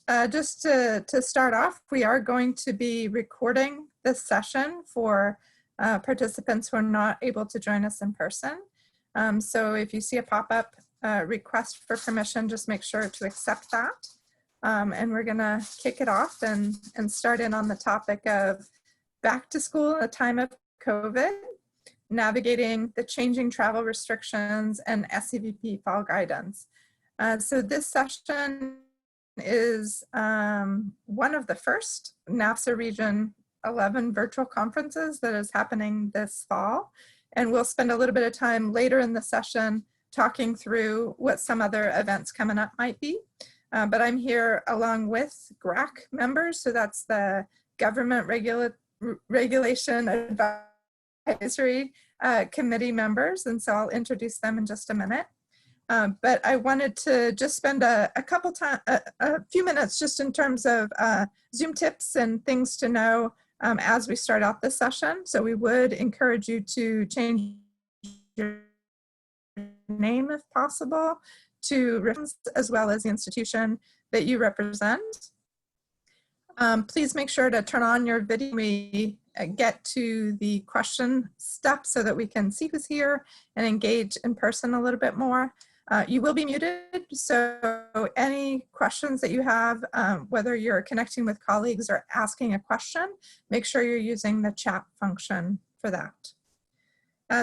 just to start off, we are going to be recording this session for participants who are not able to join us in person. So if you see a pop-up request for permission, just make sure to accept that. And we're gonna kick it off and start in on the topic of back to school in a time of COVID, navigating the changing travel restrictions and SEVP fall guidance. So this session is one of the first NAFSA Region 11 virtual conferences that is happening this fall. And we'll spend a little bit of time later in the session talking through what some other events coming up might be. But I'm here along with GRAC members, so that's the Government Regulation Advisory Committee members, and so I'll introduce them in just a minute. But I wanted to just spend a few minutes just in terms of Zoom tips and things to know as we start out this session. So we would encourage you to change your name if possible to reference as well as the institution that you represent. Please make sure to turn on your video when we get to the question step so that we can see who's here and engage in person a little bit more. You will be muted, so any questions that you have, whether you're connecting with colleagues or asking a question, make sure you're using the chat function for that.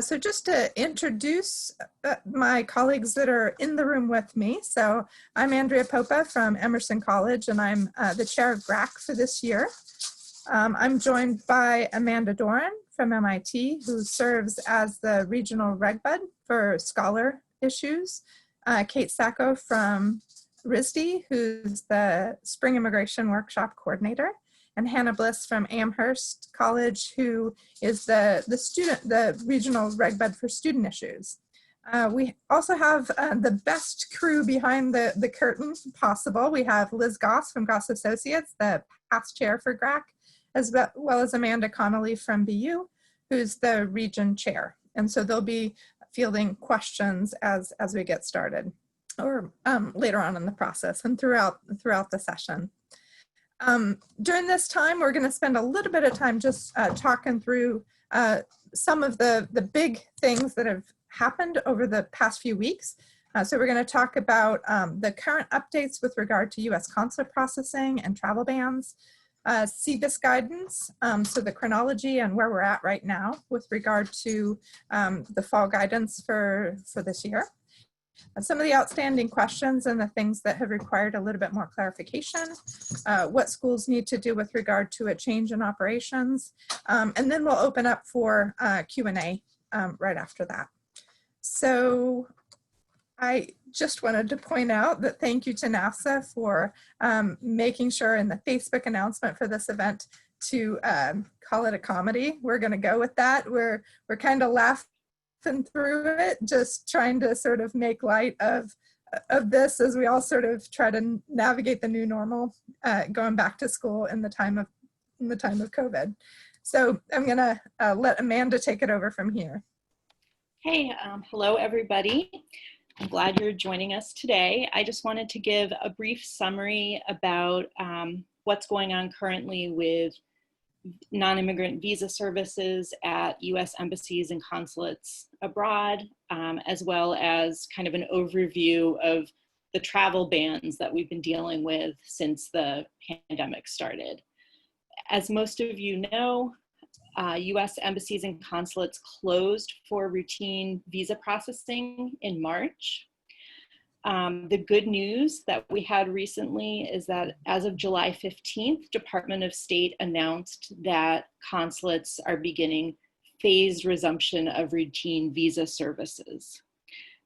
So just to introduce my colleagues that are in the room with me. So I'm Andrea Popa from Emerson College, and I'm the chair of GRAC for this year. I'm joined by Amanda Doran from MIT, who serves as the regional reg bud for scholar issues. Kate Sacco from RISD, who's the Spring Immigration Workshop coordinator. And Hanna Bliss from Amherst College, who is the regional reg bud for student issues. We also have the best crew behind the curtain possible. We have Liz Goss from Goss Associates, the past chair for GRAC, as well as Amanda Connolly from BU, who's the region chair. And so they'll be fielding questions as we get started, or later on in the process and throughout the session. During this time, we're going to spend a little bit of time just talking through some of the big things that have happened over the past few weeks. So we're going to talk about the current updates with regard to U.S. consular processing and travel bans, CBIS guidance, so the chronology and where we're at right now with regard to the fall guidance for this year. Some of the outstanding questions and the things that have required a little bit more clarification, what schools need to do with regard to a change in operations, and then we'll open up for Q&A right after that. So I just wanted to point out that thank you to NAFSA for making sure in the Facebook announcement for this event to call it a comedy. We're going to go with that. We're kind of laughing through it, just trying to sort of make light of this as we all sort of try to navigate the new normal, going back to school in the time of COVID. So I'm gonna let Amanda take it over from here. Hey, hello everybody. I'm glad you're joining us today. I just wanted to give a brief summary about what's going on currently with non-immigrant visa services at U.S. embassies and consulates abroad, as well as kind of an overview of the travel bans that we've been dealing with since the pandemic started. As most of you know, U.S. embassies and consulates closed for routine visa processing in March. The good news that we had recently is that as of July 15th, Department of State announced that consulates are beginning phased resumption of routine visa services.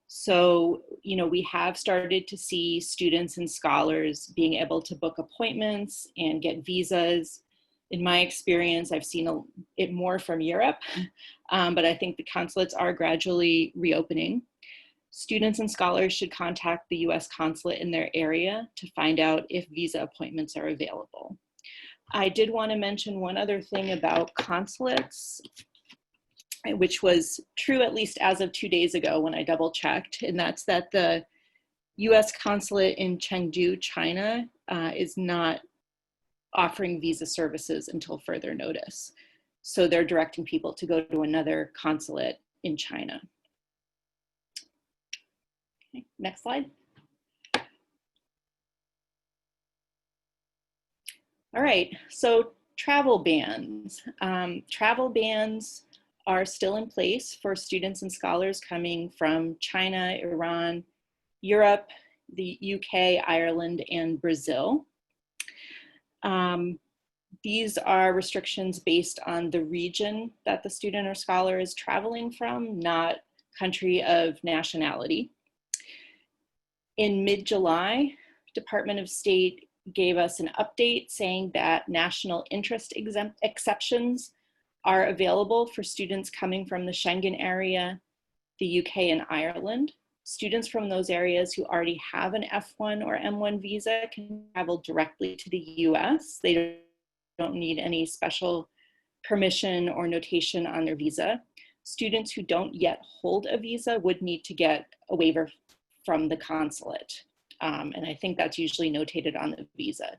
So, we have started to see students and scholars being able to book appointments and get visas. In my experience, I've seen it more from Europe, but I think the consulates are gradually reopening. Students and scholars should contact the U.S. consulate in their area to find out if visa appointments are available. I did want to mention one other thing about consulates, which was true at least as of 2 days ago when I double checked, and that's that the US consulate in Chengdu, China is not offering visa services until further notice. So they're directing people to go to another consulate in China. Okay, next slide. All right, so travel bans. Travel bans are still in place for students and scholars coming from China, Iran, Europe, the UK, Ireland, and Brazil. These are restrictions based on the region that the student or scholar is traveling from, not country of nationality. In mid-July, Department of State gave us an update saying that national interest exceptions are available for students coming from the Schengen area, the UK, and Ireland. Students from those areas who already have an F1 or M1 visa can travel directly to the US. They don't need any special permission or notation on their visa. Students who don't yet hold a visa would need to get a waiver from the consulate. And I think that's usually notated on the visa.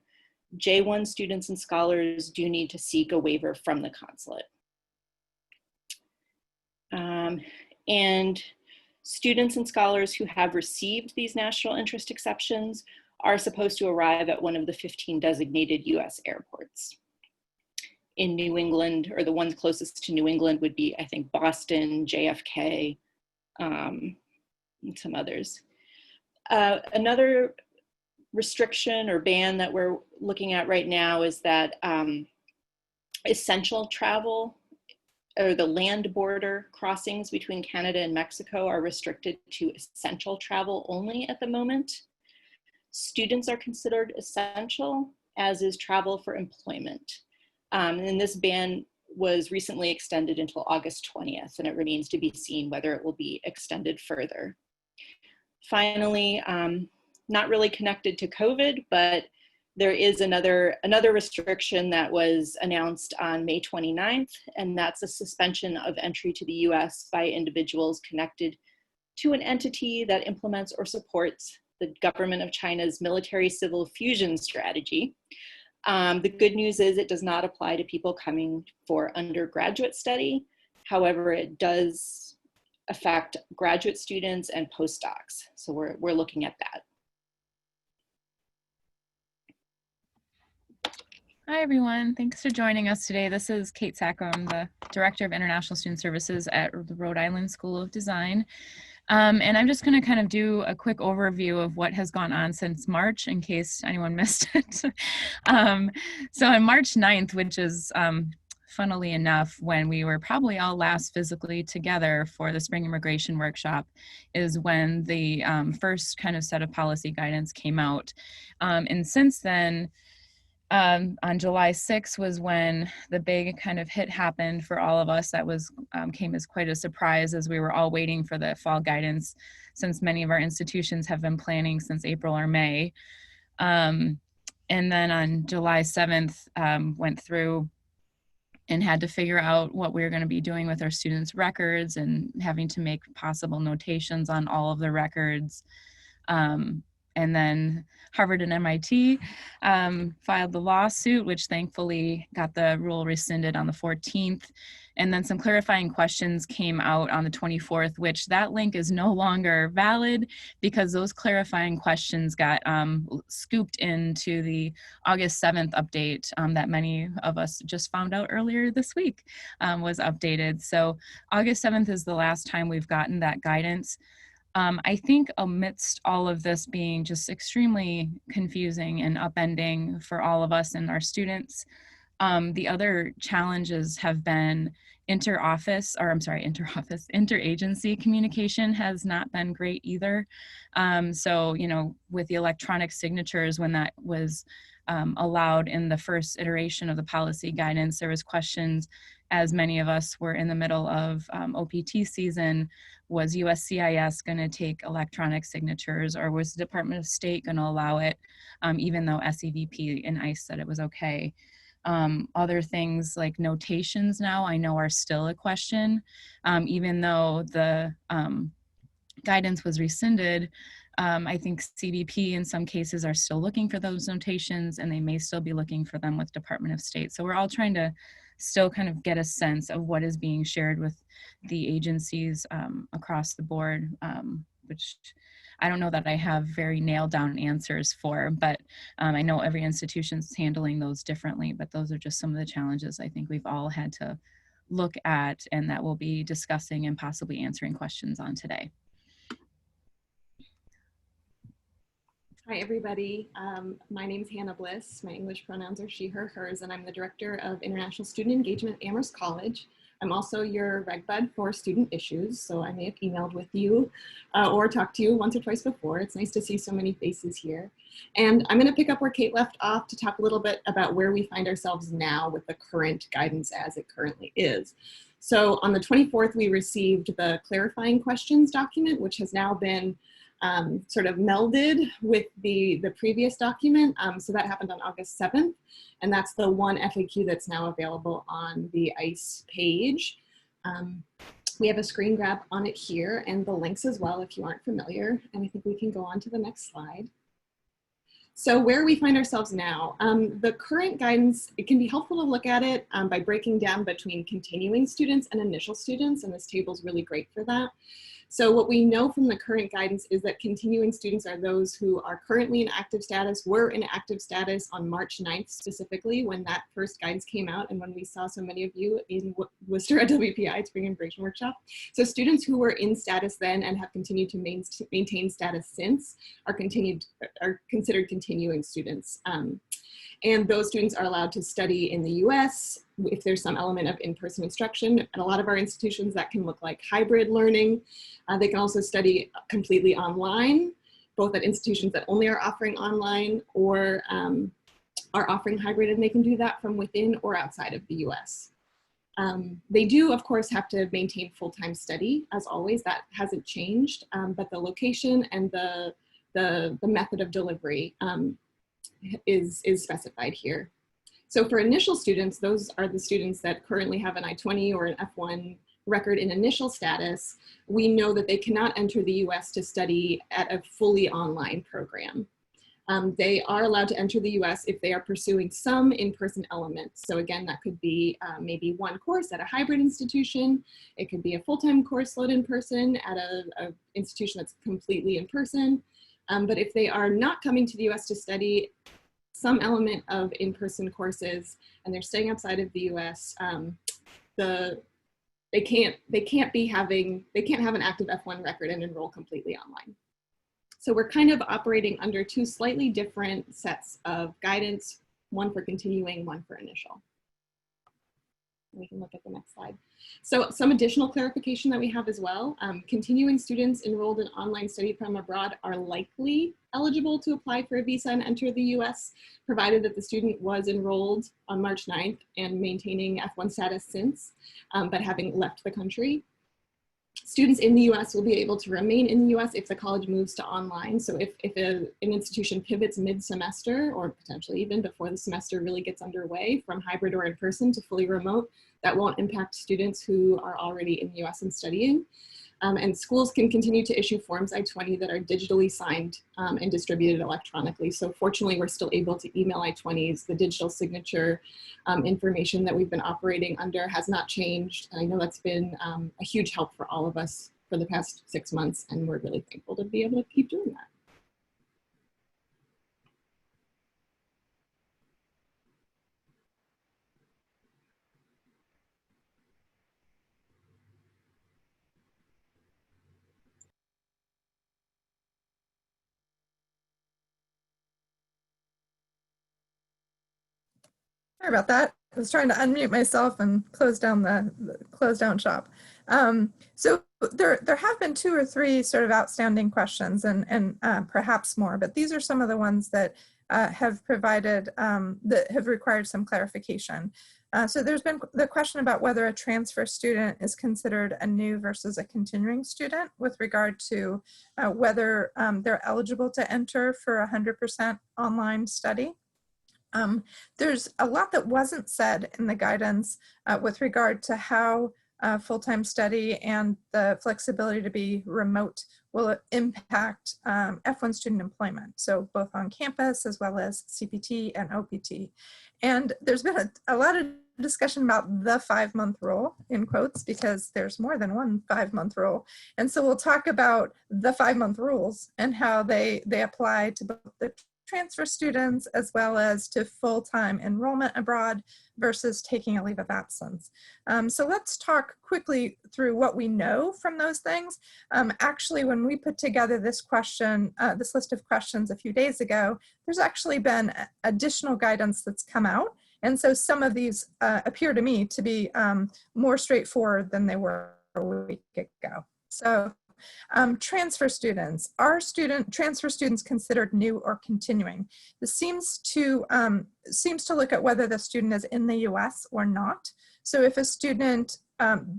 J1 students and scholars do need to seek a waiver from the consulate. And students and scholars who have received these national interest exceptions are supposed to arrive at one of the 15 designated US airports. In New England, or the ones closest to New England would be, I think, Boston, JFK, and some others. Another restriction or ban that we're looking at right now is that essential travel or the land border crossings between Canada and Mexico are restricted to essential travel only at the moment. Students are considered essential, as is travel for employment. And this ban was recently extended until August 20th, and it remains to be seen whether it will be extended further. Finally, not really connected to COVID, but there is another restriction that was announced on May 29th, and that's a suspension of entry to the US by individuals connected to an entity that implements or supports the government of China's military-civil fusion strategy. The good news is it does not apply to people coming for undergraduate study. However, it does affect graduate students and postdocs. So we're looking at that. Hi, everyone. Thanks for joining us today. This is Kate Sacco. I'm the Director of International Student Services at the Rhode Island School of Design. And I'm just going to kind of do a quick overview of what has gone on since March, in case anyone missed it. So on March 9th, which is funnily enough, when we were probably all last physically together for the spring immigration workshop, is when the first kind of set of policy guidance came out. And since then, on July 6th was when the big kind of hit happened for all of us. That was came as quite a surprise, as we were all waiting for the fall guidance, since many of our institutions have been planning since April or May. And then on July 7th, went through and had to figure out what we were going to be doing with our students' records, and having to make possible notations on all of the records. And then Harvard and MIT filed the lawsuit, which thankfully got the rule rescinded on the 14th. And then some clarifying questions came out on the 24th, which that link is no longer valid, because those clarifying questions got scooped into the August 7th update that many of us just found out earlier this week was updated. So August 7th is the last time we've gotten that guidance. I think amidst all of this being just extremely confusing and upending for all of us and our students, the other challenges have been interagency communication has not been great either. So, you know, with the electronic signatures, when that was allowed in the first iteration of the policy guidance, there was questions, as many of us were in the middle of OPT season. Was USCIS going to take electronic signatures, or was the Department of State going to allow it, even though SEVP and ICE said it was okay? Other things like notations now, I know, are still a question, even though the guidance was rescinded. I think CBP in some cases are still looking for those notations, and they may still be looking for them with Department of State. So we're all trying to still kind of get a sense of what is being shared with the agencies across the board, which I don't know that I have very nailed down answers for, but I know every institution's handling those differently, but those are just some of the challenges I think we've all had to look at and that we'll be discussing and possibly answering questions on today. Hi, everybody. My name is Hanna Bliss. My English pronouns are she, her, hers, and I'm the Director of International Student Engagement at Amherst College. I'm also your Reg Bud for student issues, so I may have emailed with you or talked to you once or twice before. It's nice to see so many faces here. And I'm going to pick up where Kate left off to talk a little bit about where we find ourselves now with the current guidance as it currently is. So on the 24th, we received the clarifying questions document, which has now been sort of melded with the previous document. So that happened on August 7th. And that's the one FAQ that's now available on the ICE page. We have a screen grab on it here and the links as well if you aren't familiar. And I think we can go on to the next slide. So where we find ourselves now, the current guidance, it can be helpful to look at it by breaking down between continuing students and initial students. And this table is really great for that. So what we know from the current guidance is that continuing students are those who are currently in active status, were in active status on March 9th specifically when that first guidance came out and when we saw so many of you in Worcester at WPI Spring Immigration Workshop. So students who were in status then and have continued to maintain status since are considered continuing students. And those students are allowed to study in the US if there's some element of in-person instruction. At a lot of our institutions, that can look like hybrid learning. They can also study completely online, both at institutions that only are offering online or are offering hybrid, and they can do that from within or outside of the US. They do, of course, have to maintain full-time study, as always. That hasn't changed, but the location and the method of delivery is specified here. So for initial students, those are the students that currently have an I-20 or an F1 record in initial status. We know that they cannot enter the US to study at a fully online program. They are allowed to enter the US if they are pursuing some in-person elements. So again, that could be maybe one course at a hybrid institution. It could be a full-time course load in person at a institution that's completely in person. But if they are not coming to the US to study some element of in-person courses and they're staying outside of the US, they can't have an active F1 record and enroll completely online. So we're kind of operating under two slightly different sets of guidance, one for continuing, one for initial. We can look at the next slide. So some additional clarification that we have as well. Continuing students enrolled in online study from abroad are likely eligible to apply for a visa and enter the US, provided that the student was enrolled on March 9th and maintaining F1 status since, but having left the country. Students in the US will be able to remain in the US if the college moves to online. So if an institution pivots mid-semester or potentially even before the semester really gets underway from hybrid or in-person to fully remote, that won't impact students who are already in the US and studying. And schools can continue to issue forms I-20 that are digitally signed and distributed electronically. So fortunately, we're still able to email I-20s. The digital signature information that we've been operating under has not changed. And I know that's been a huge help for all of us for the past 6 months, and we're really thankful to be able to keep doing that. Sorry about that. I was trying to unmute myself and close down shop. So there have been 2 or 3 sort of outstanding questions and perhaps more, but these are some of the ones that have provided, that have required some clarification. So there's been the question about whether a transfer student is considered a new versus a continuing student with regard to whether they're eligible to enter for 100% online study. There's a lot that wasn't said in the guidance with regard to how full-time study and the flexibility to be remote will impact F1 student employment, so both on campus as well as CPT and OPT. And there's been a lot of discussion about the 5-month rule, in quotes, because there's more than one 5-month rule. And so we'll talk about the 5-month rules and how they apply to both the transfer students as well as to full-time enrollment abroad versus taking a leave of absence. So let's talk quickly through what we know from those things. Actually, when we put together this question, this list of questions a few days ago, there's actually been additional guidance that's come out. And so some of these appear to me to be more straightforward than they were a week ago. So transfer students, are transfer students considered new or continuing? This seems to look at whether the student is in the US or not. So if a student,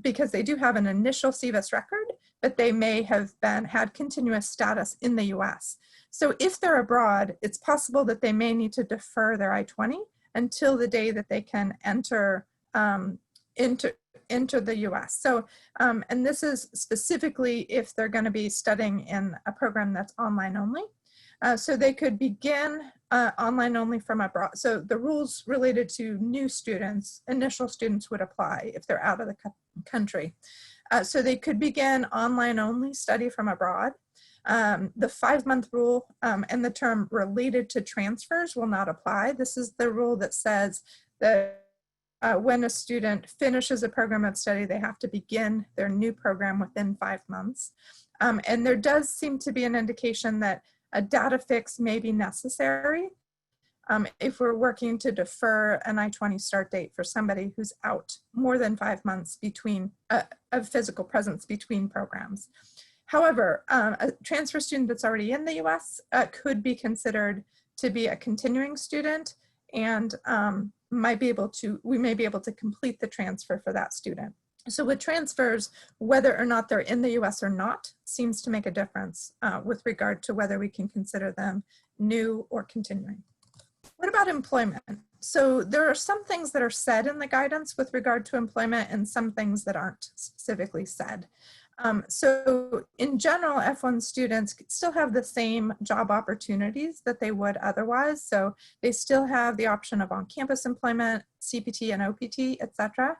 because they do have an initial SEVS record, but they may have had continuous status in the US. So if they're abroad, it's possible that they may need to defer their I-20 until the day that they can enter into the US. So, and this is specifically if they're going to be studying in a program that's online only. So they could begin online only from abroad. So the rules related to new students, initial students would apply if they're out of the country. So they could begin online only study from abroad. The 5-month rule and the term related to transfers will not apply. This is the rule that says that when a student finishes a program of study, they have to begin their new program within 5 months. And there does seem to be an indication that a data fix may be necessary if we're working to defer an I-20 start date for somebody who's out more than 5 months between of physical presence between programs. However, a transfer student that's already in the US could be considered to be a continuing student, and we may be able to complete the transfer for that student. So with transfers, whether or not they're in the US or not seems to make a difference with regard to whether we can consider them new or continuing. What about employment? So there are some things that are said in the guidance with regard to employment and some things that aren't specifically said. So in general, F1 students still have the same job opportunities that they would otherwise. So they still have the option of on-campus employment, CPT and OPT, etc.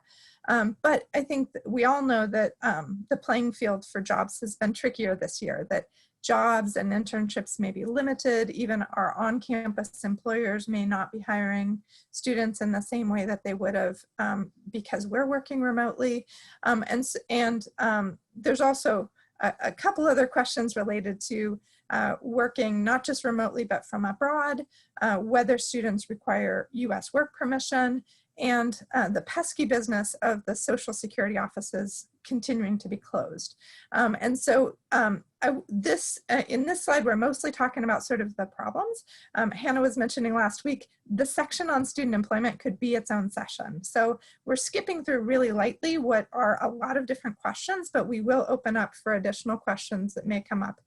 But I think that we all know that the playing field for jobs has been trickier this year, that jobs and internships may be limited. Even our on-campus employers may not be hiring students in the same way that they would have because we're working remotely. There's also a couple other questions related to working not just remotely but from abroad, whether students require US work permission, and the pesky business of the Social Security offices continuing to be closed. In this slide, we're mostly talking about sort of the problems. Hannah was mentioning last week, the section on student employment could be its own session. So we're skipping through really lightly what are a lot of different questions, but we will open up for additional questions that may come up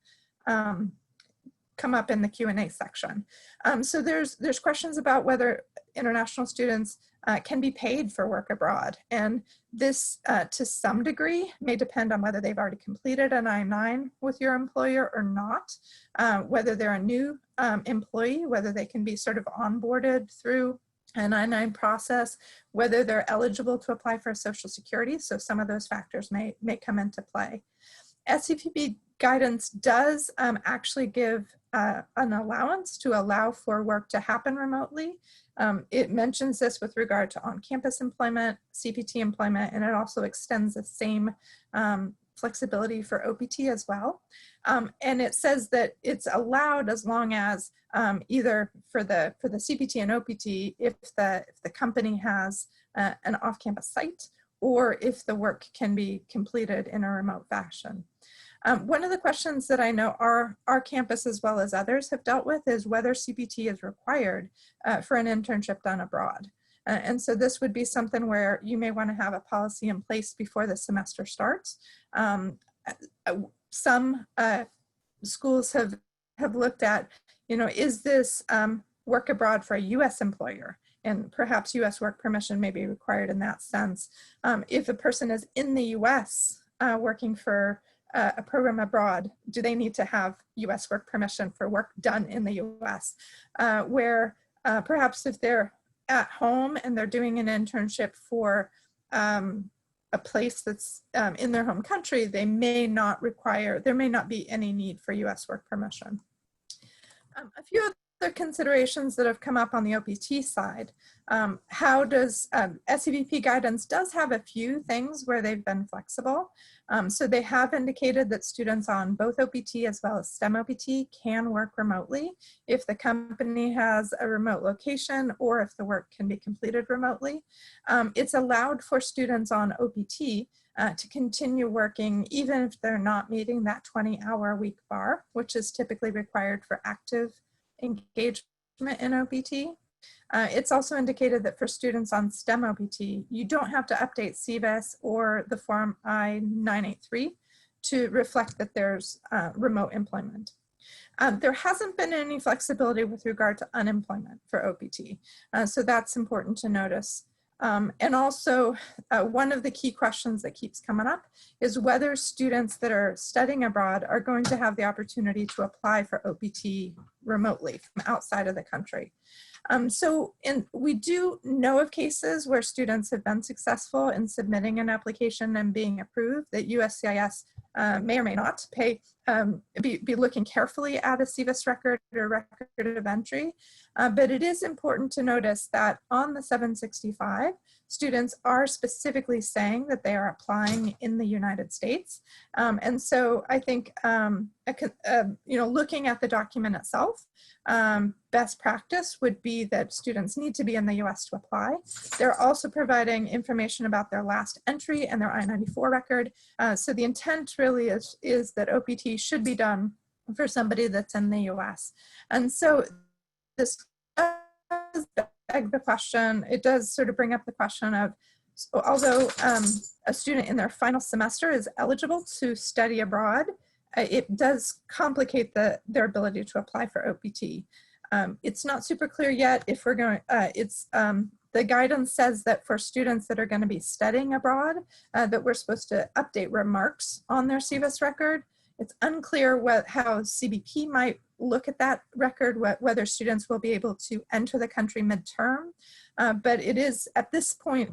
in the Q&A section. So there's questions about whether international students can be paid for work abroad. And this, to some degree, may depend on whether they've already completed an I-9 with your employer or not, whether they're a new employee, whether they can be sort of onboarded through an I-9 process, whether they're eligible to apply for Social Security. So some of those factors may come into play. SEVP guidance does actually give an allowance to allow for work to happen remotely. It mentions this with regard to on-campus employment, CPT employment, and it also extends the same flexibility for OPT as well. And it says that it's allowed as long as either for the CPT and OPT, if the company has an off-campus site, or if the work can be completed in a remote fashion. One of the questions that I know our campus as well as others have dealt with is whether CPT is required for an internship done abroad. And so this would be something where you may want to have a policy in place before the semester starts. Some schools have looked at, is this work abroad for a US employer, and perhaps US work permission may be required in that sense. If a person is in the US working for a program abroad, do they need to have US work permission for work done in the US? Where perhaps if they're at home and they're doing an internship for a place that's in their home country, there may not be any need for US work permission. A few other considerations that have come up on the OPT side. How does SEVP guidance does have a few things where they've been flexible. So they have indicated that students on both OPT as well as STEM OPT can work remotely if the company has a remote location or if the work can be completed remotely. It's allowed for students on OPT to continue working even if they're not meeting that 20-hour-a-week bar, which is typically required for active engagement in OPT. It's also indicated that for students on STEM OPT, you don't have to update CVS or the Form I-983 to reflect that there's remote employment. There hasn't been any flexibility with regard to unemployment for OPT, so that's important to notice. And also, one of the key questions that keeps coming up is whether students that are studying abroad are going to have the opportunity to apply for OPT remotely from outside of the country. We do know of cases where students have been successful in submitting an application and being approved, that USCIS may or may not be looking carefully at a CVIS record or record of entry. But it is important to notice that on the 765, students are specifically saying that they are applying in the United States. And so I think, looking at the document itself, best practice would be that students need to be in the US to apply. They're also providing information about their last entry and their I-94 record. So the intent really is that OPT should be done for somebody that's in the US. And so this does beg the question, it does sort of bring up the question of, although a student in their final semester is eligible to study abroad, it does complicate their ability to apply for OPT. It's not super clear yet if we're going, the guidance says that for students that are going to be studying abroad, that we're supposed to update remarks on their CVIS record. It's unclear how CBP might look at that record, whether students will be able to enter the country midterm. But it is, at this point,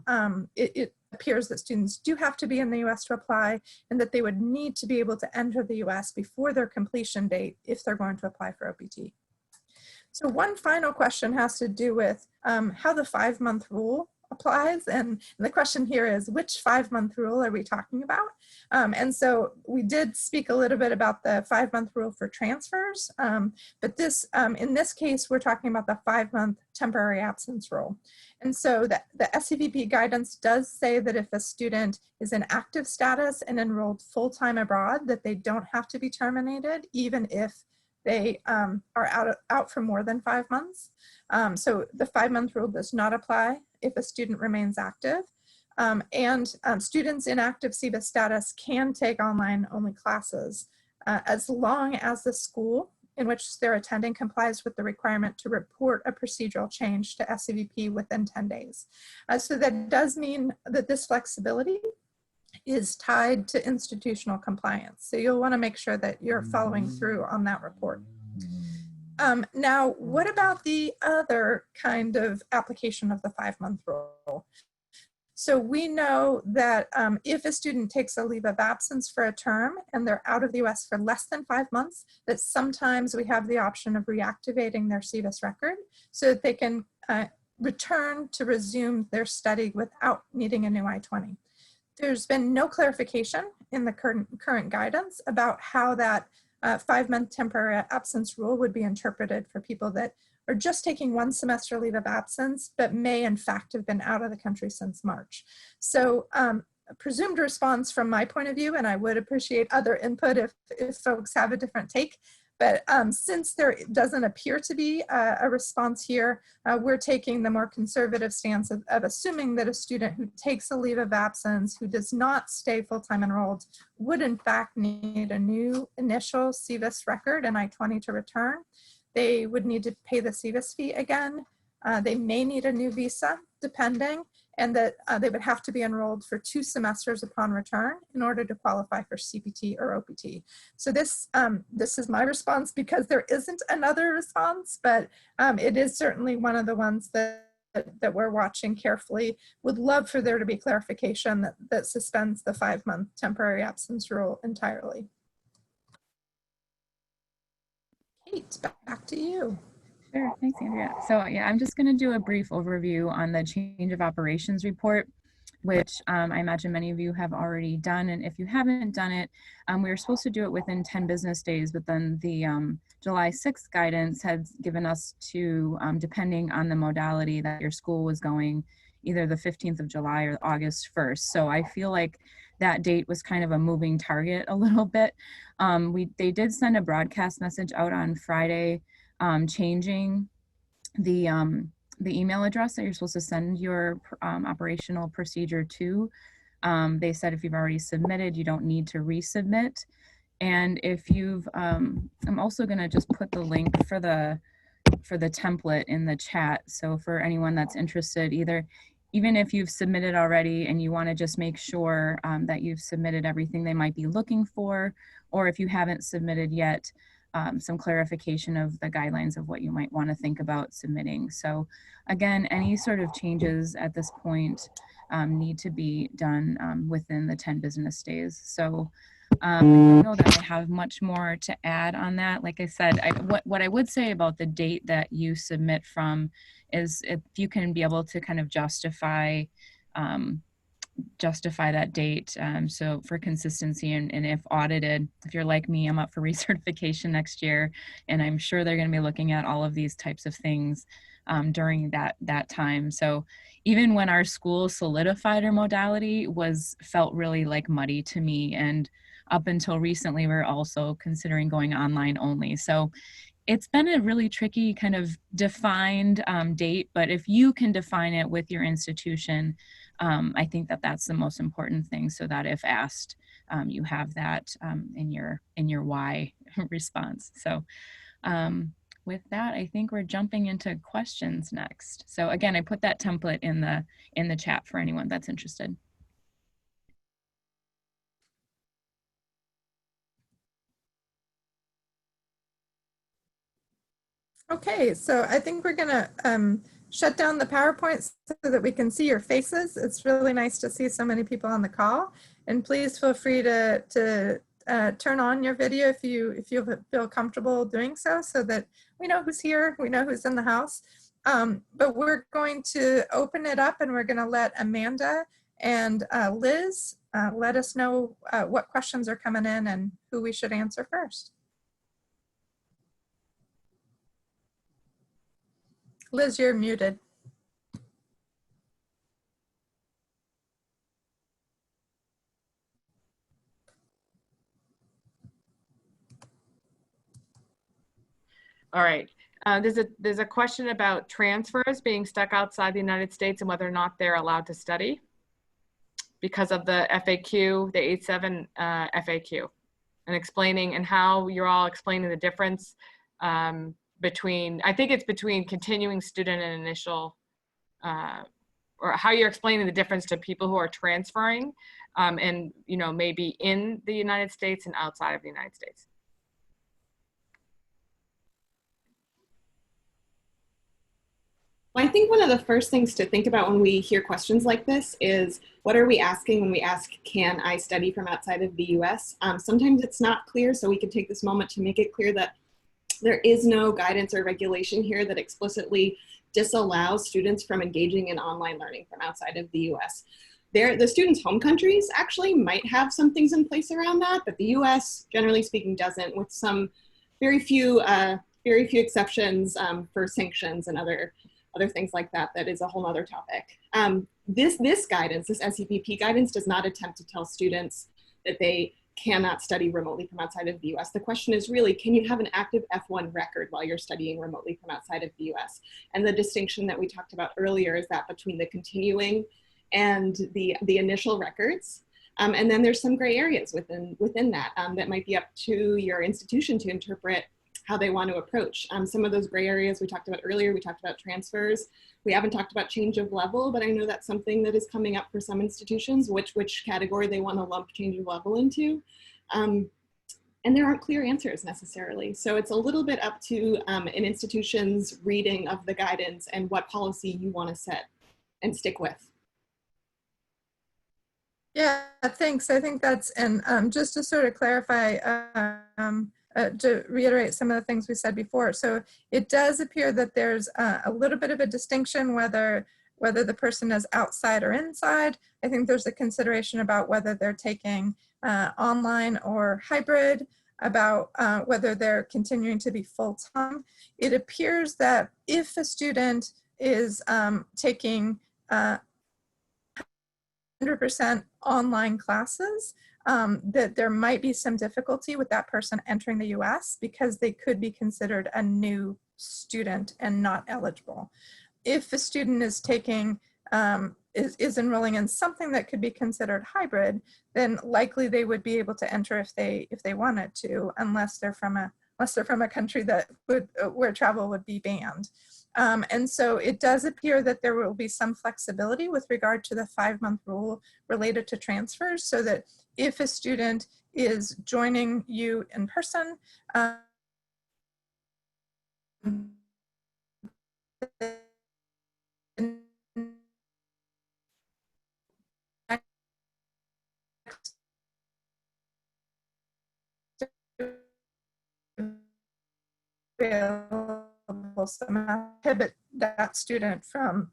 it appears that students do have to be in the US to apply, and that they would need to be able to enter the US before their completion date if they're going to apply for OPT. So one final question has to do with how the 5-month rule applies. And the question here is, which 5-month rule are we talking about? And so we did speak a little bit about the 5-month rule for transfers, but in this case, we're talking about the 5-month temporary absence rule. And so the SEVP guidance does say that if a student is in active status and enrolled full-time abroad, that they don't have to be terminated, even if they are out for more than 5 months. So the 5-month rule does not apply if a student remains active. Students in active CVIS status can take online-only classes as long as the school in which they're attending complies with the requirement to report a procedural change to SEVP within 10 days. So that does mean that this flexibility is tied to institutional compliance. So you'll want to make sure that you're following through on that report. Now, what about the other kind of application of the 5-month rule? So we know that if a student takes a leave of absence for a term and they're out of the US for less than 5 months, that sometimes we have the option of reactivating their CVIS record so that they can return to resume their study without needing a new I-20. There's been no clarification in the current guidance about how that 5-month temporary absence rule would be interpreted for people that are just taking 1 semester leave of absence, but may in fact have been out of the country since March. So a presumed response from my point of view, and I would appreciate other input if folks have a different take, but since there doesn't appear to be a response here, we're taking the more conservative stance of assuming that a student who takes a leave of absence, who does not stay full-time enrolled, would in fact need a new initial CVIS record and I-20 to return. they would need to pay the SEVP fee again. They may need a new visa, depending, and that they would have to be enrolled for 2 semesters upon return in order to qualify for CPT or OPT. So this is my response because there isn't another response, but it is certainly one of the ones that we're watching carefully. Would love for there to be clarification that suspends the 5-month temporary absence rule entirely. Kate, back to you. Sure, thanks, Andrea. So yeah, I'm just going to do a brief overview on the change of operations report, which I imagine many of you have already done. And if you haven't done it, we were supposed to do it within 10 business days, but then the July 6th guidance had given us to, depending on the modality that your school was going, either the 15th of July or August 1st. So I feel like that date was kind of a moving target a little bit. They did send a broadcast message out on Friday changing the email address that you're supposed to send your operational procedure to. They said if you've already submitted, you don't need to resubmit. And if you've, I'm also going to just put the link for the template in the chat. So for anyone that's interested, even if you've submitted already and you want to just make sure that you've submitted everything they might be looking for, or if you haven't submitted yet, some clarification of the guidelines of what you might want to think about submitting. So again, any sort of changes at this point need to be done within the 10 business days. So I don't know that I have much more to add on that. Like I said, what I would say about the date that you submit from is if you can be able to kind of justify that date. So for consistency and if audited, if you're like me, I'm up for recertification next year, and I'm sure they're going to be looking at all of these types of things during that time. So even when our school solidified our modality felt really like muddy to me. And up until recently, we're also considering going online only. So it's been a really tricky kind of defined date, but if you can define it with your institution, I think that that's the most important thing, so that if asked, you have that in your why response. So with that, I think we're jumping into questions next. So again, I put that template in the chat for anyone that's interested. Okay, so I think we're gonna shut down the PowerPoint so that we can see your faces. It's really nice to see so many people on the call, and please feel free to turn on your video if you feel comfortable doing so that we know who's here, we know who's in the house. But we're going to open it up, and we're going to let Amanda and Liz let us know what questions are coming in and who we should answer first. Liz, you're muted. All right. There's a question about transfers being stuck outside the United States and whether or not they're allowed to study because of the FAQ, the 8.7 FAQ, and explaining and how you're all explaining the difference between, I think it's between continuing student and initial, or how you're explaining the difference to people who are transferring and, maybe in the United States and outside of the United States. Well, I think one of the first things to think about when we hear questions like this is, what are we asking when we ask, can I study from outside of the US? Sometimes it's not clear, so we can take this moment to make it clear that there is no guidance or regulation here that explicitly disallows students from engaging in online learning from outside of the US. The students' home countries actually might have some things in place around that, but the US, generally speaking, doesn't, with some very few exceptions for sanctions and other things like that. That is a whole other topic. This guidance, this SEVP guidance, does not attempt to tell students that they cannot study remotely from outside of the US. The question is really, can you have an active F1 record while you're studying remotely from outside of the US? And the distinction that we talked about earlier is that between the continuing and the initial records. And then there's some gray areas within that that might be up to your institution to interpret how they want to approach. Some of those gray areas we talked about earlier, we talked about transfers. We haven't talked about change of level, but I know that's something that is coming up for some institutions, which category they want to lump change of level into. And there aren't clear answers necessarily. So it's a little bit up to an institution's reading of the guidance and what policy you want to set and stick with. Yeah, thanks. I think that's, and just to sort of clarify, to reiterate some of the things we said before. So it does appear that there's a little bit of a distinction whether the person is outside or inside. I think there's a consideration about whether they're taking online or hybrid, about whether they're continuing to be full-time. It appears that if a student is taking 100% online classes, that there might be some difficulty with that person entering the US because they could be considered a new student and not eligible. If a student is taking, is enrolling in something that could be considered hybrid, then likely they would be able to enter if they wanted to, unless they're from a country that would, where travel would be banned. And so it does appear that there will be some flexibility with regard to the 5-month rule related to transfers, so that if a student is joining you in person, available somehow prohibit that student from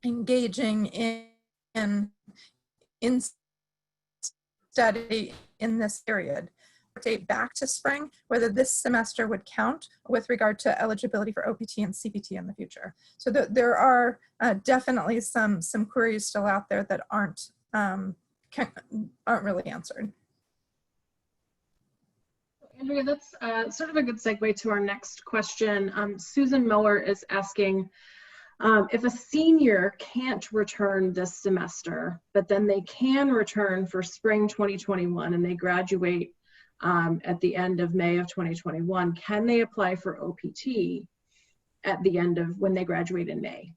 engaging in study in this period. Date back to spring, whether this semester would count with regard to eligibility for OPT and CPT in the future. So there are definitely some queries still out there that aren't really answered. Andrea, that's sort of a good segue to our next question. Susan Miller is asking, if a senior can't return this semester, but then they can return for spring 2021 and they graduate at the end of May of 2021, can they apply for OPT at the end of when they graduate in May?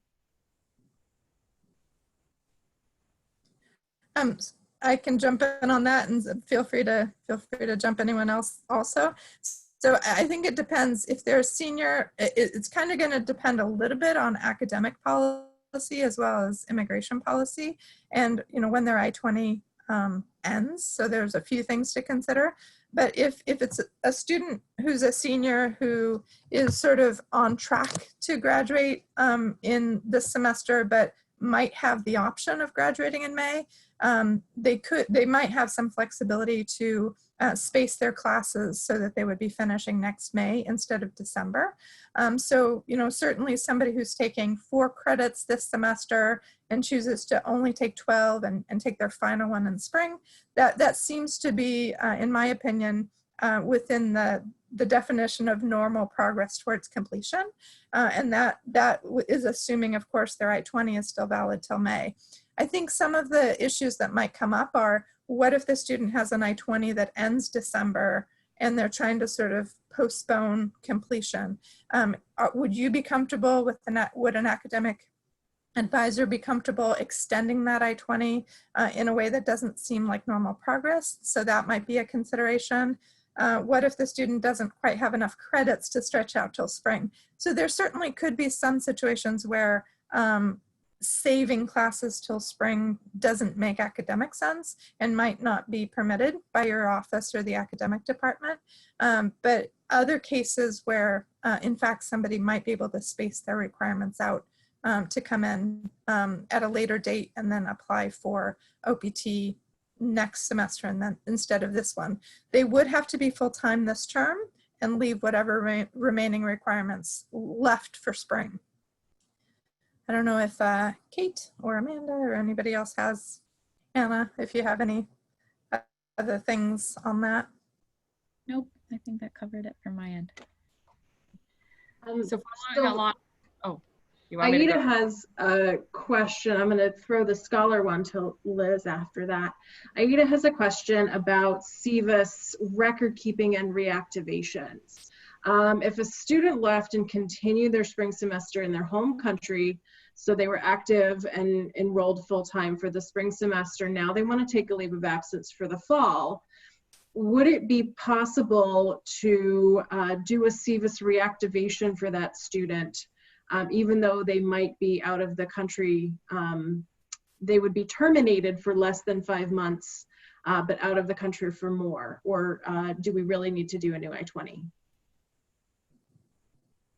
I can jump in on that, and feel free to jump anyone else also. So I think it depends if they're a senior. It's kind of going to depend a little bit on academic policy as well as immigration policy, and when their I-20 ends. So there's a few things to consider. But if it's a student who's a senior who is sort of on track to graduate in this semester, but might have the option of graduating in May, they might have some flexibility to space their classes so that they would be finishing next May instead of December. So, certainly somebody who's taking 4 credits this semester and chooses to only take 12 and take their final one in spring, that seems to be, in my opinion, within the definition of normal progress towards completion. And that is assuming, of course, their I-20 is still valid till May. I think some of the issues that might come up are, what if the student has an I-20 that ends December and they're trying to sort of postpone completion? Would you be comfortable with would an academic advisor be comfortable extending that I-20 in a way that doesn't seem like normal progress? So that might be a consideration. What if the student doesn't quite have enough credits to stretch out till spring? So there certainly could be some situations where saving classes till spring doesn't make academic sense and might not be permitted by your office or the academic department. But other cases where, in fact, somebody might be able to space their requirements out to come in at a later date and then apply for OPT next semester and then instead of this one. They would have to be full-time this term and leave whatever remaining requirements left for spring. I don't know if Kate or Amanda or anybody else has, Anna, if you have any other things on that. Nope, I think that covered it from my end. So following along, You want me to Aida go? has a question. I'm going to throw the scholar one to Liz after that. Aida has a question about SEVS record keeping and reactivations. If a student left and continued their spring semester in their home country, so they were active and enrolled full-time for the spring semester, now they want to take a leave of absence for the fall, would it be possible to do a SEVS reactivation for that student? Even though they might be out of the country, they would be terminated for less than 5 months, but out of the country for more? Or do we really need to do a new I-20?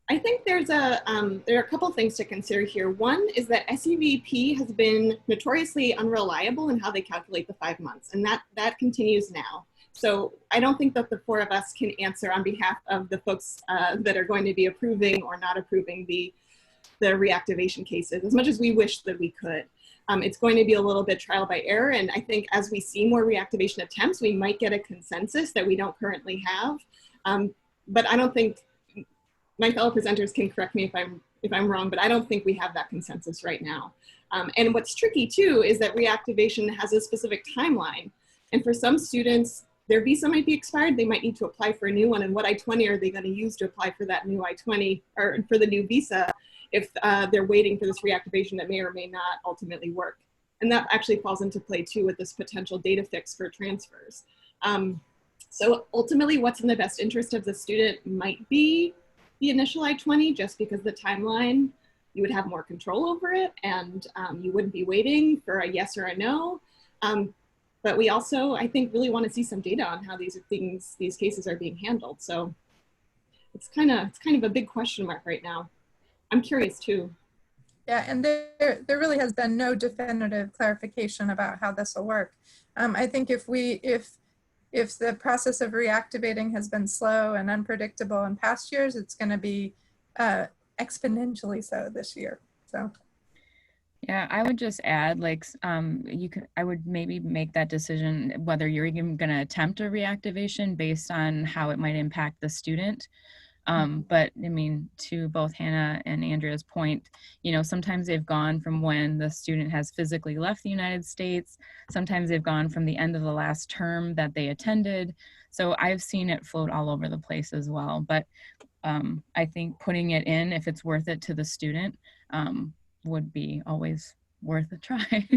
I think there are a couple things to consider here. One is that SEVP has been notoriously unreliable in how they calculate the 5 months, and that continues now. So I don't think that the four of us can answer on behalf of the folks that are going to be approving or not approving the reactivation cases, as much as we wish that we could. It's going to be a little bit trial by error, and I think as we see more reactivation attempts, we might get a consensus that we don't currently have. But I don't think, my fellow presenters can correct me if I'm wrong, but I don't think we have that consensus right now. And what's tricky too is that reactivation has a specific timeline, and for some students, their visa might be expired, they might need to apply for a new one, and what I-20 are they going to use to apply for that new I-20 or for the new visa if they're waiting for this reactivation that may or may not ultimately work. And that actually falls into play too with this potential data fix for transfers. So ultimately what's in the best interest of the student might be the initial I-20, just because the timeline, you would have more control over it, and you wouldn't be waiting for a yes or a no. But we also, I think, really want to see some data on how these cases are being handled. So it's kind of a big question mark right now. I'm curious too. Yeah, and there really has been no definitive clarification about how this will work. I think if the process of reactivating has been slow and unpredictable in past years, it's going to be exponentially so this year. So. Yeah, I would just add, like, I would maybe make that decision whether you're even going to attempt a reactivation based on how it might impact the student. But I mean, to both Hannah and Andrea's point, sometimes they've gone from when the student has physically left the United States. Sometimes they've gone from the end of the last term that they attended. So I've seen it float all over the place as well. But I think putting it in, if it's worth it to the student, would be always worth a try.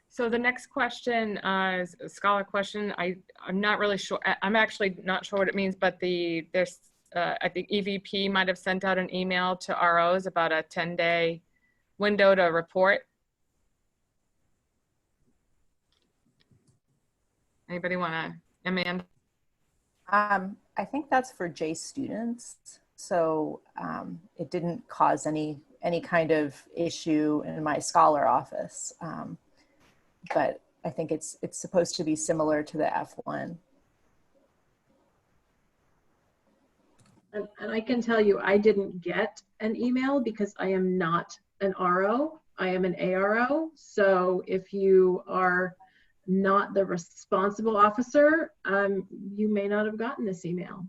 So the next question is a scholar question. I'm not really sure. I'm actually not sure what it means, but there's I think EVP might have sent out an email to ROs about a 10-day window to report. Anybody want to, Amanda? I think that's for J students. So it didn't cause any kind of issue in my scholar office. But I think it's supposed to be similar to the F1. And I can tell you, I didn't get an email because I am not an RO. I am an ARO. So if you are not the responsible officer, you may not have gotten this email.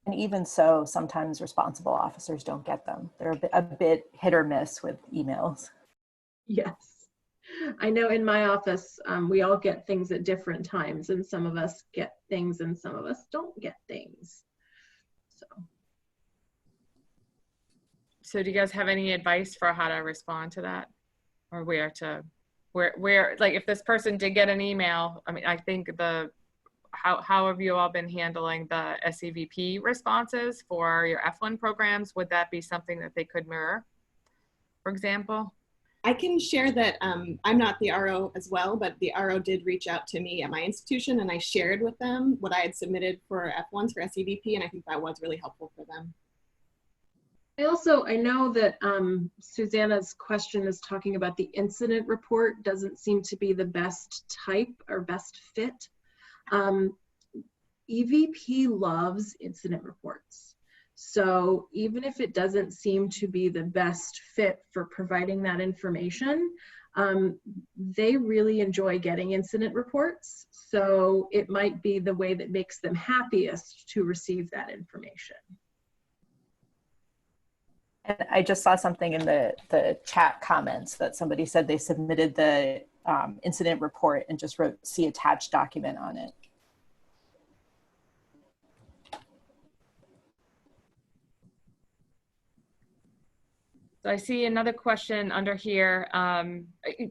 And even so, sometimes responsible officers don't get them. They're a bit hit or miss with emails. Yes. I know in my office, we all get things at different times, and some of us get things and some of us don't get things. So do you guys have any advice for how to respond to that, or where like if this person did get an email? I mean, I think how have you all been handling the SEVP responses for your F1 programs? Would that be something that they could mirror, for example? I can share that I'm not the RO as well, but the RO did reach out to me at my institution, and I shared with them what I had submitted for F1s for SEVP, and I think that was really helpful for them. I know that Susanna's question is talking about the incident report doesn't seem to be the best type or best fit. EVP loves incident reports. So even if it doesn't seem to be the best fit for providing that information, they really enjoy getting incident reports. So it might be the way that makes them happiest to receive that information. And I just saw something in the chat comments that somebody said they submitted the incident report and just wrote "see attached document" on it. So I see another question under here,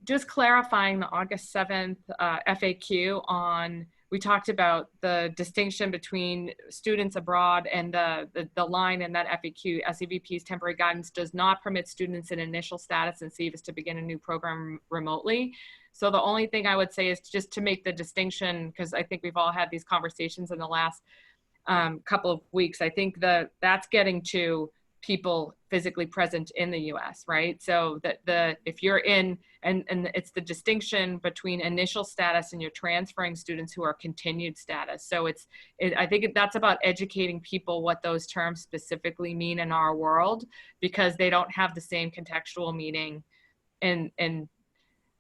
just clarifying the August 7th FAQ on, we talked about the distinction between students abroad, and the line in that FAQ, SEVP's temporary guidance does not permit students in initial status and SEVPs to begin a new program remotely. So the only thing I would say is just to make the distinction, because I think we've all had these conversations in the last couple of weeks. I think that's getting to people physically present in the US, right? So that if you're in, and it's the distinction between initial status and you're transferring students who are continued status. So I think that's about educating people what those terms specifically mean in our world, because they don't have the same contextual meaning in I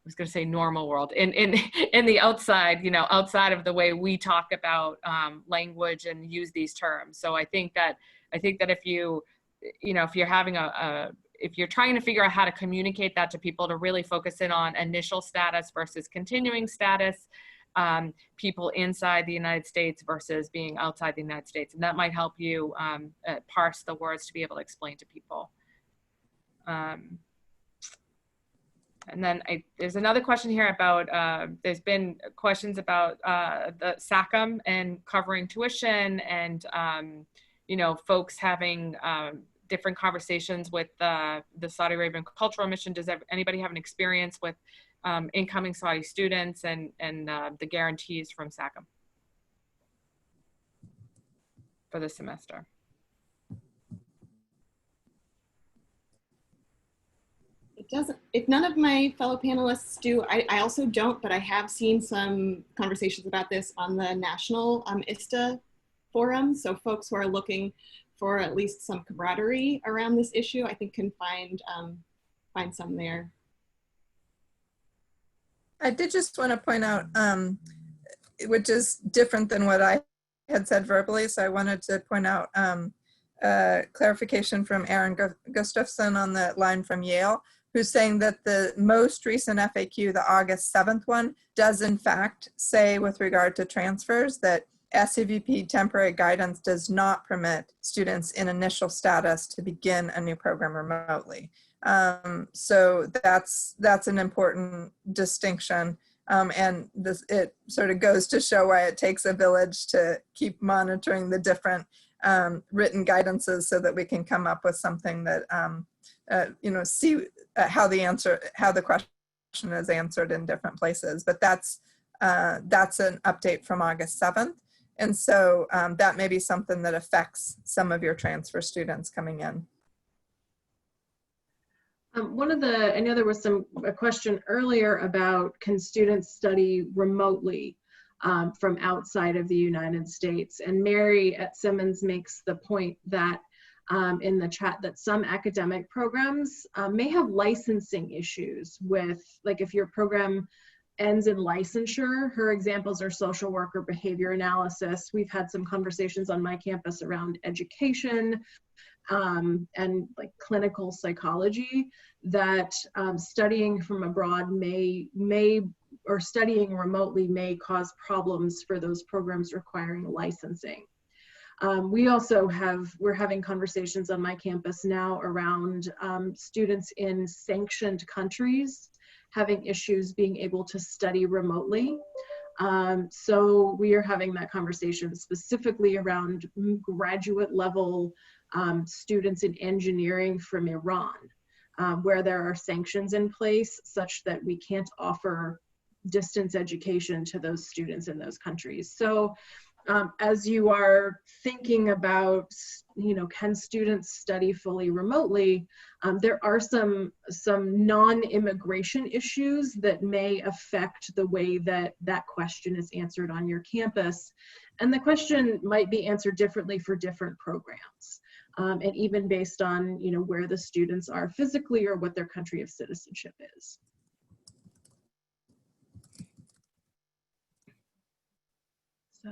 was going to say normal world, in the outside, outside of the way we talk about language and use these terms. So I think that if you're having if you're trying to figure out how to communicate that to people, to really focus in on initial status versus continuing status, people inside the United States versus being outside the United States. And that might help you parse the words to be able to explain to people. And then there's another question here about, there's been questions about the Sacco and covering tuition, and folks having different conversations with the Saudi Arabian Cultural Mission. Does anybody have an experience with incoming Saudi students and the guarantees from Sacco for the semester? It doesn't, if none of my fellow panelists do, I also don't, but I have seen some conversations about this on the national ISTA forum. So folks who are looking for at least some camaraderie around this issue, I think can find some there. I did just want to point out, which is different than what I had said verbally, so I wanted to point out clarification from Aaron Gustafson on the line from Yale, who's saying that the most recent FAQ, the August 7th one, does in fact say with regard to transfers that SEVP temporary guidance does not permit students in initial status to begin a new program remotely. So that's an important distinction. And it sort of goes to show why it takes a village to keep monitoring the different written guidances so that we can come up with something that, see how the question is answered in different places. But that's an update from August 7th. And so that may be something that affects some of your transfer students coming in. I know there was a question earlier about, can students study remotely from outside of the United States? And Mary at Simmons makes the point that in the chat that some academic programs may have licensing issues with, like, if your program ends in licensure. Her examples are social work or behavior analysis. We've had some conversations on my campus around education and like clinical psychology, that studying from abroad or studying remotely may cause problems for those programs requiring licensing. We're having conversations on my campus now around students in sanctioned countries having issues being able to study remotely. So we are having that conversation specifically around graduate level students in engineering from Iran, where there are sanctions in place such that we can't offer distance education to those students in those countries. So as you are thinking about, can students study fully remotely, there are some non-immigration issues that may affect the way that that question is answered on your campus. And the question might be answered differently for different programs, and even based on, where the students are physically or what their country of citizenship is. So.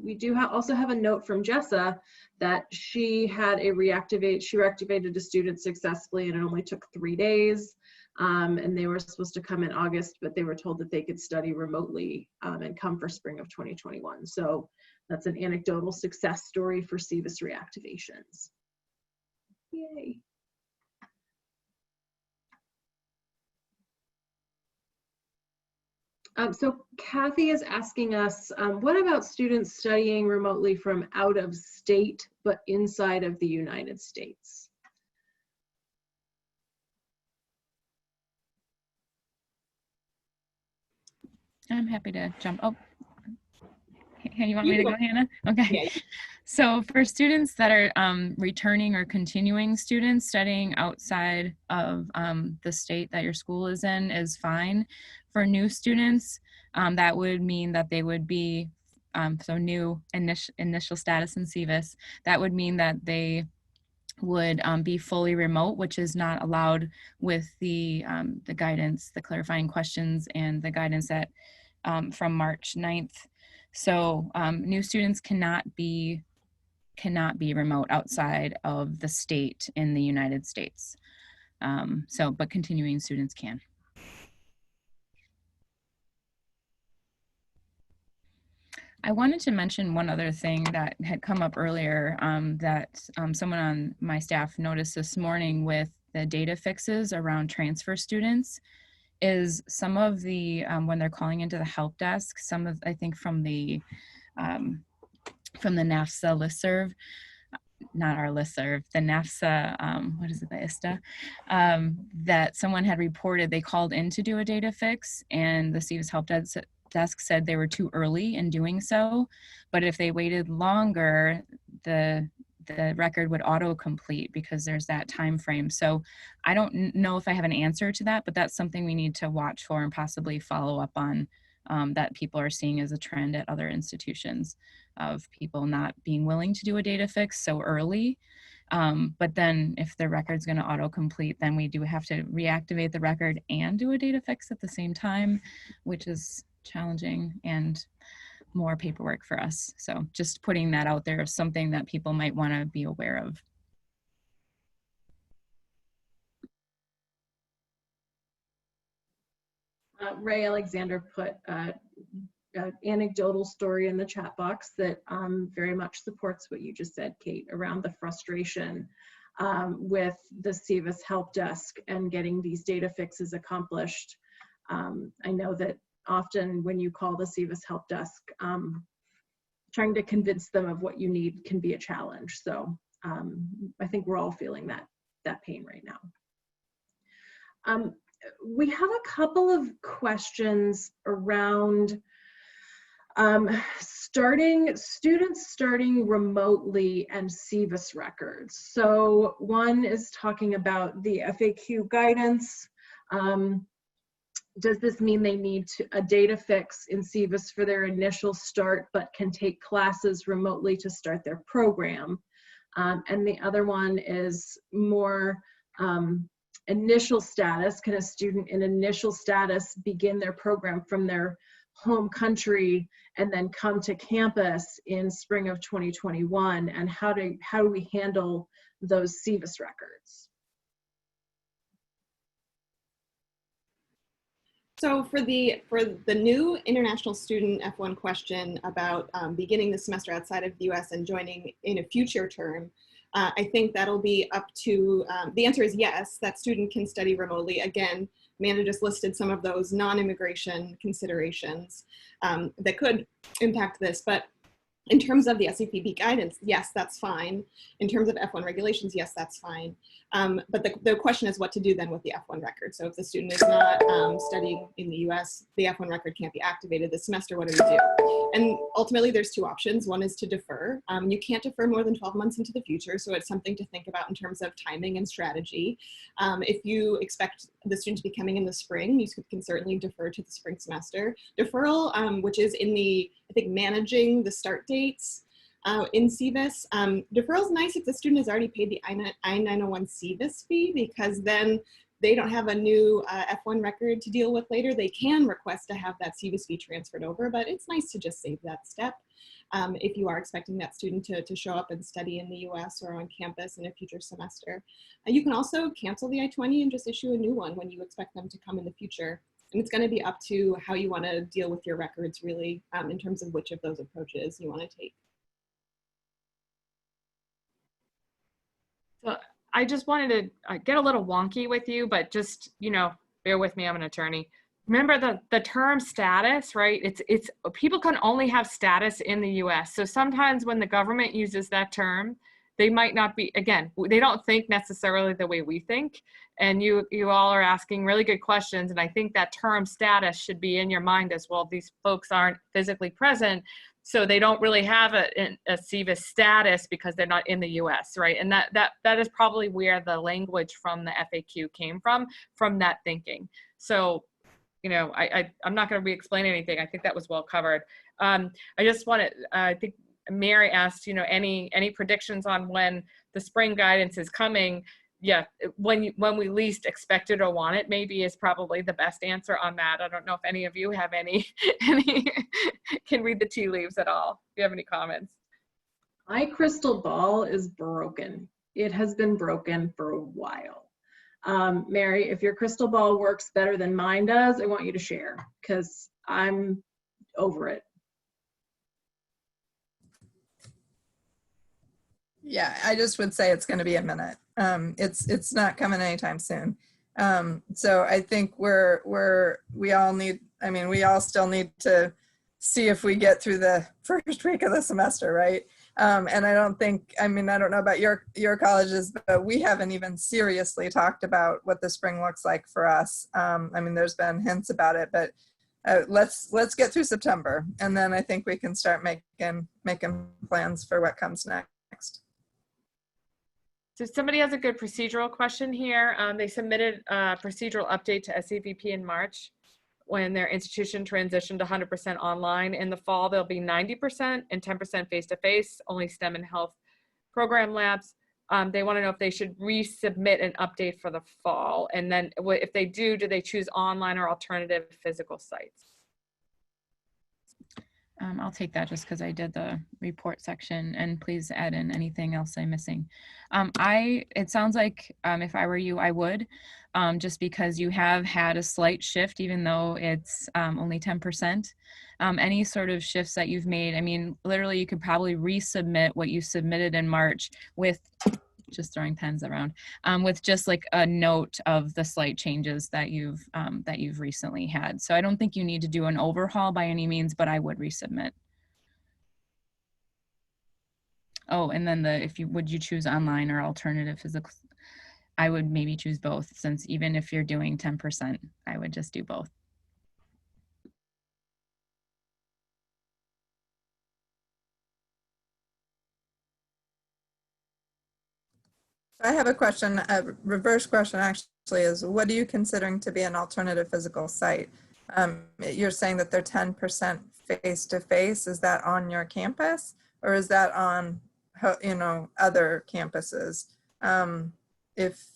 We do also have a note from Jessa that she had she reactivated a student successfully and it only took 3 days. And they were supposed to come in August, but they were told that they could study remotely and come for spring of 2021. So that's an anecdotal success story for SEVIS reactivations. Yay. So Kathy is asking us, what about students studying remotely from out of state, but inside of the United States? I'm happy to jump. Oh, you want me to go, Hannah? Okay. Yeah. So for students that are returning or continuing students studying outside of the state that your school is in is fine. For new students, that would mean that they would be, so new initial status in SEVIS, that would mean that they would be fully remote, which is not allowed with the guidance, the clarifying questions and the guidance that from March 9th. So new students cannot be remote outside of the state in the United States. But continuing students can. I wanted to mention one other thing that had come up earlier that someone on my staff noticed this morning with the data fixes around transfer students is some of the, when they're calling into the help desk, some of, I think from the NAFSA listserv, not our listserv, the NAFSA, what is it, the ISTA, that someone had reported they called in to do a data fix and the SEVIS help desk said they were too early in doing so, but if they waited longer, the record would auto-complete because there's that time frame. So I don't know if I have an answer to that, but that's something we need to watch for and possibly follow up on, that people are seeing as a trend at other institutions of people not being willing to do a data fix so early. But then if the record's going to auto-complete, then we do have to reactivate the record and do a data fix at the same time, which is challenging and more paperwork for us. So just putting that out there is something that people might want to be aware of. Ray Alexander put an anecdotal story in the chat box that very much supports what you just said, Kate, around the frustration with the SEVIS help desk and getting these data fixes accomplished. I know that often when you call the SEVIS help desk, trying to convince them of what you need can be a challenge. So I think we're all feeling that pain right now. We have a couple of questions around students starting remotely and SEVIS records. So one is talking about the FAQ guidance. Does this mean they need a data fix in SEVIS for their initial start, but can take classes remotely to start their program? And the other one is more initial status. Can a student in initial status begin their program from their home country and then come to campus in spring of 2021? And how do we handle those SEVIS records? So for the new international student F1 question about beginning the semester outside of the US and joining in a future term, I think that'll be up to, the answer is yes, that student can study remotely. Again, Amanda just listed some of those non-immigration considerations that could impact this, but in terms of the SEVP guidance, yes, that's fine. In terms of F1 regulations, yes, that's fine. But the question is what to do then with the F1 record. So if the student is not studying in the US, the F1 record can't be activated this semester, what do we do? And ultimately there's two options. One is to defer. You can't defer more than 12 months into the future, so it's something to think about in terms of timing and strategy. If you expect the student to be coming in the spring, you can certainly defer to the spring semester. Deferral, which is in the, I think, managing the start dates in SEVIS. Deferral is nice if the student has already paid the I-901 SEVIS fee, because then they don't have a new F1 record to deal with later, they can request to have that SEVP transferred over, but it's nice to just save that step. If you are expecting that student to show up and study in the US or on campus in a future semester. You can also cancel the I-20 and just issue a new one when you expect them to come in the future. And it's going to be up to how you want to deal with your records really in terms of which of those approaches you want to take. So I just wanted to get a little wonky with you, but just, you know, bear with me, I'm an attorney. Remember the term status, right? It's people can only have status in the US. So sometimes when the government uses that term, they might not be, again, they don't think necessarily the way we think. And you all are asking really good questions. And I think that term status should be in your mind as well. These folks aren't physically present, so they don't really have a SEVA status because they're not in the US, right? And that is probably where the language from the FAQ came from that thinking. So, you know, I'm not going to re-explain anything. I think that was well covered. I just want to, I think Mary asked, you know, any predictions on when the spring guidance is coming. Yeah, when we least expect it or want it, maybe is probably the best answer on that. I don't know if any of you have any can read the tea leaves at all. If you have any comments. My crystal ball is broken. It has been broken for a while. Mary, if your crystal ball works better than mine does, I want you to share, because I'm over it. Yeah, I just would say it's going to be a minute. It's not coming anytime soon. So I think we all still need to see if we get through the first week of the semester, right? And I don't know about your colleges, but we haven't even seriously talked about what the spring looks like for us. There's been hints about it, but let's get through September, and then I think we can start making plans for what comes next. So somebody has a good procedural question here. They submitted a procedural update to SEVP in March when their institution transitioned to 100% online. In the fall, there'll be 90% and 10% face-to-face, only STEM and health program labs. They want to know if they should resubmit an update for the fall. And then if they do they choose online or alternative physical sites? I'll take that just because I did the report section, and please add in anything else I'm missing. It sounds like if I were you, I would, just because you have had a slight shift, even though it's only 10%. Any sort of shifts that you've made, I mean, literally you could probably resubmit what you submitted in March with, just throwing pens around, with just like a note of the slight changes that you've recently had. So I don't think you need to do an overhaul by any means, but I would resubmit. Oh, and then would you choose online or alternative physical? I would maybe choose both, since even if you're doing 10%, I would just do both. I have a question, a reverse question actually, is what are you considering to be an alternative physical site? You're saying that they're 10% face-to-face. Is that on your campus, or is that on, other campuses? If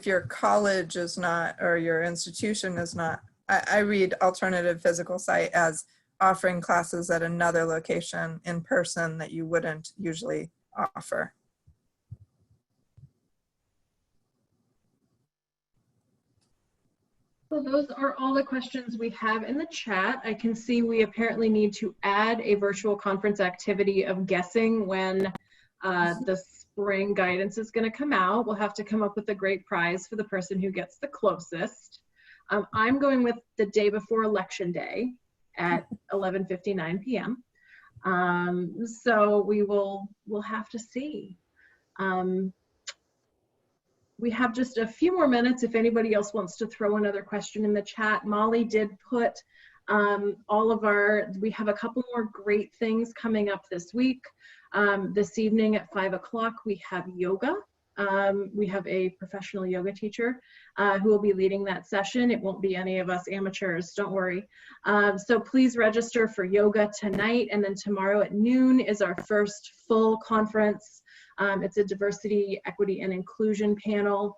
your college is not, or your institution is not, I read alternative physical site as offering classes at another location in person that you wouldn't usually offer. So those are all the questions we have in the chat. I can see we apparently need to add a virtual conference activity of guessing when the spring guidance is going to come out. We'll have to come up with a great prize for the person who gets the closest. I'm going with the day before Election Day at 11:59 p.m. So we'll have to see. We have just a few more minutes if anybody else wants to throw another question in the chat. Molly did put we have a couple more great things coming up this week. This evening at 5 o'clock, we have yoga we have a professional yoga teacher who will be leading that session. It won't be any of us amateurs, don't worry. So please register for yoga tonight, and then tomorrow at noon is our first full conference. It's a diversity, equity, and inclusion panel.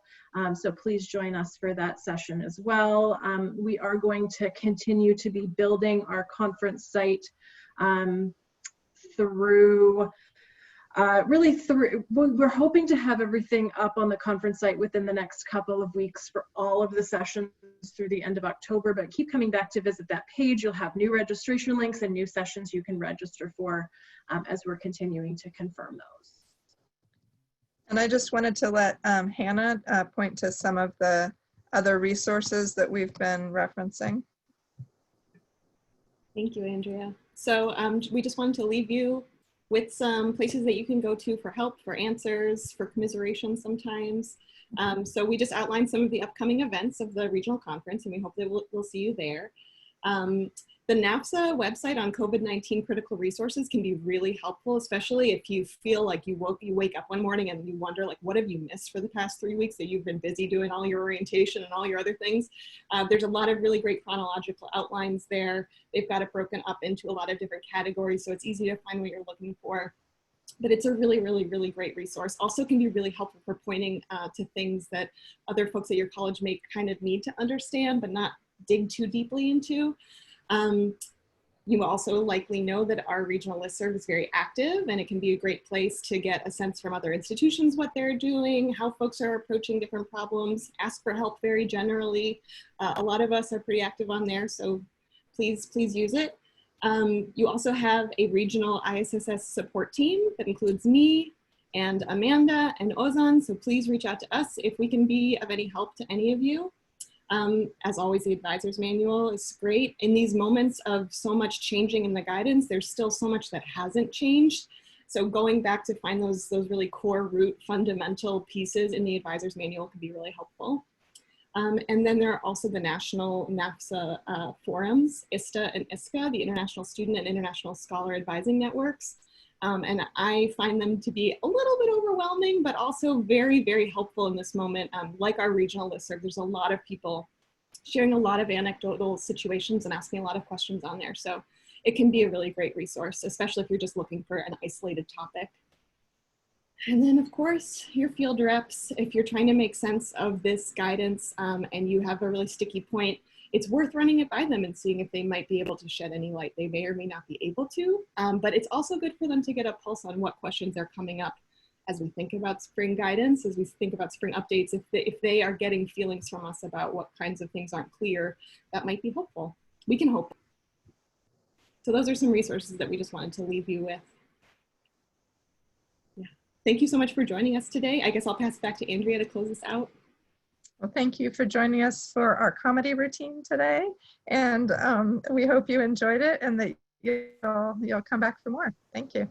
So please join us for that session as well. We are going to continue to be building our conference site through we're hoping to have everything up on the conference site within the next couple of weeks for all of the sessions through the end of October, but keep coming back to visit that page. You'll have new registration links and new sessions you can register for as we're continuing to confirm those. And I just wanted to let Hannah point to some of the other resources that we've been referencing. Thank you, Andrea. So we just wanted to leave you with some places that you can go to for help, for answers, for commiseration sometimes. So we just outlined some of the upcoming events of the regional conference, and we hope that we'll see you there. The NAFSA website on COVID-19 critical resources can be really helpful, especially if you feel like you wake up one morning and you wonder, like, what have you missed for the past 3 weeks that you've been busy doing all your orientation and all your other things. There's a lot of really great chronological outlines there. They've got it broken up into a lot of different categories, so it's easy to find what you're looking for. But it's a really, really, really great resource. Also can be really helpful for pointing to things that other folks at your college may kind of need to understand, but not dig too deeply into. You also likely know that our regional listserv is very active, and it can be a great place to get a sense from other institutions what they're doing, how folks are approaching different problems, ask for help very generally. A lot of us are pretty active on there, so please use it. You also have a regional ISSS support team that includes me and Amanda and Ozan, so please reach out to us if we can be of any help to any of you. As always, the advisor's manual is great. In these moments of so much changing in the guidance, there's still so much that hasn't changed. So going back to find those really core root fundamental pieces in the advisor's manual can be really helpful. And then there are also the national NAFSA forums, ISTA and ISCA, the International Student and International Scholar Advising Networks. And I find them to be a little bit overwhelming, but also very, very helpful in this moment. Like our regional listserv, there's a lot of people sharing a lot of anecdotal situations and asking a lot of questions on there. So it can be a really great resource, especially if you're just looking for an isolated topic. And then of course, your field reps, if you're trying to make sense of this guidance and you have a really sticky point, it's worth running it by them and seeing if they might be able to shed any light. They may or may not be able to, but it's also good for them to get a pulse on what questions are coming up as we think about spring guidance, as we think about spring updates. If they are getting feelings from us about what kinds of things aren't clear, that might be helpful. We can hope. So those are some resources that we just wanted to leave you with. Yeah. Thank you so much for joining us today. I guess I'll pass it back to Andrea to close this out. Well, thank you for joining us for our comedy routine today. And we hope you enjoyed it and that you'll come back for more. Thank you.